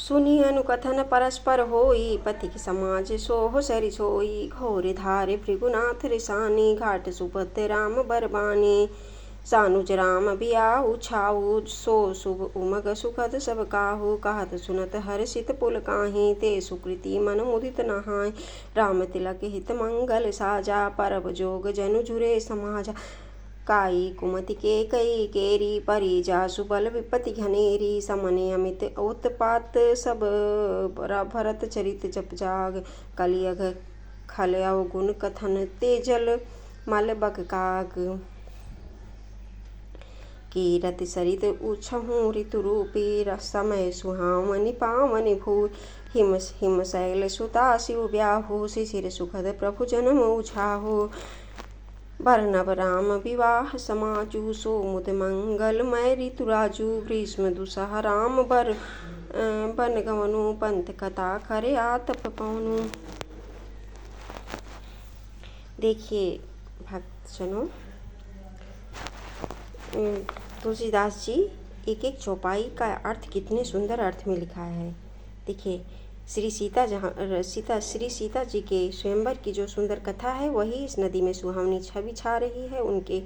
सुनी अनुकथन परस्पर होई, पति की समाज सोह सरि सोई। घोर धारे भृगुनाथ रिसानी, घाट सुपथ राम बरबानी। सानुज राम बियाहु छाऊ, सो शुभ उमग सुखद सब काहू। कहत सुनत हर्षित पुल काही, ते सुकृति मन मुदित नहाय। राम तिलक हित मंगल साजा, परब जोग जनु जुरे समाजा। काई कुमति के कई केरी, परी जासु बल विपति घनेरी। समने अमित उत्पात सब, भरत चरित जप जाग। कलियग खल अवगुण कथन, तेजल मल बग काग। कीरत सरित उछहु ऋतु रूपी, समय सुहावनि पावनि भूइ। हिम शैल सुता शिव ब्याहु, शिशिर सुखद प्रभु जन्म उछाहु। बर नव राम विवाह समाजु, सो मुद मंगलमय ऋतु राजु। ग्रीष्म दुसह राम बर बन गवनु, पंथ कथा करे आतप पवनु। देखिए भक्तजनों, तुलसीदास जी एक एक चौपाई का अर्थ कितने सुंदर अर्थ में लिखा है। देखिए श्री सीता जी के स्वयंवर की जो सुंदर कथा है, वही इस नदी में सुहावनी छवि छा रही है। उनके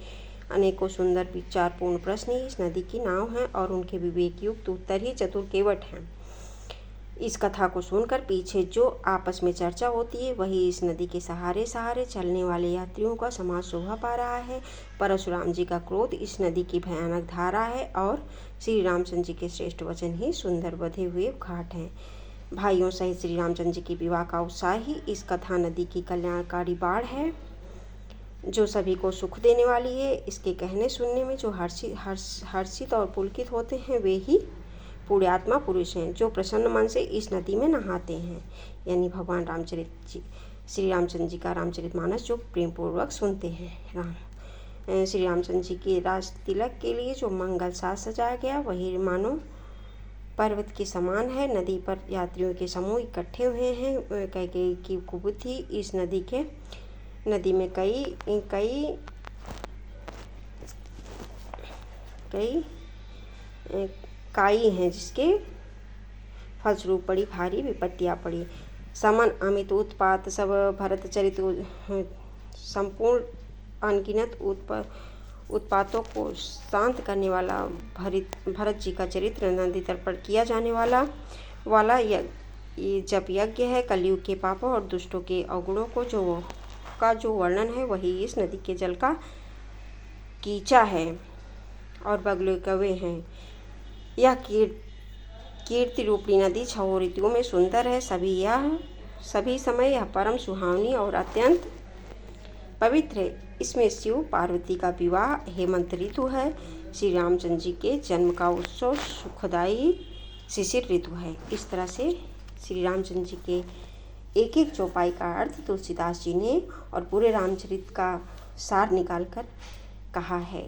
अनेकों सुंदर विचारपूर्ण प्रश्न ही इस नदी की नाव हैं और उनके विवेक युक्त उत्तर ही चतुर केवट हैं। इस कथा को सुनकर पीछे जो आपस में चर्चा होती है, वही इस नदी के सहारे सहारे चलने वाले यात्रियों का समाज शोभा पा रहा है। परशुराम जी का क्रोध इस नदी की भयानक धारा है और श्री रामचंद्र जी के श्रेष्ठ वचन ही सुंदर बधे हुए घाट हैं। भाइयों सहित श्री रामचंद्र जी की विवाह का उत्साह ही इस कथा नदी की कल्याणकारी बाढ़ है, जो सभी को सुख देने वाली है। इसके कहने सुनने में जो हर्षित और पुलकित होते हैं, वे ही पुण्यात्मा पुरुष हैं, जो प्रसन्न मन से इस नदी में नहाते हैं। यानी भगवान श्री रामचंद्र जी का रामचरितमानस जो प्रेम पूर्वक सुनते हैं। श्री रामचंद्र जी के राज तिलक के लिए जो मंगल साज सजाया गया, वही मानो पर्वत के समान है। नदी पर यात्रियों के समूह इकट्ठे हुए हैं। कैकेयी की कुबुद्धि इस नदी में कई काई हैं, जिसके फलस्वरूप बड़ी भारी विपत्तियाँ पड़ी। समन अमित उत्पात सब, भरत चरित संपूर्ण अनगिनत उत्पातों को शांत करने वाला भरत जी का चरित्र नदी तर्पण किया जाने वाला ये जप यज्ञ है। कलयुग के पापों और दुष्टों के अवगुणों को जो वर्णन है, वही इस नदी के जल का कीचा है और बगले कवे हैं। यह कीर्ति रूपी नदी छह ऋतुओं में सुंदर है। सभी समय यह परम सुहावनी और अत्यंत पवित्र है। इसमें शिव पार्वती का विवाह हेमंत ऋतु है। श्री रामचंद्र जी के जन्म का उत्सव सुखदायी शिशिर ऋतु है। इस तरह से श्री रामचंद्र जी के एक एक चौपाई का अर्थ तुलसीदास जी ने और पूरे रामचरित का सार निकालकर कहा है।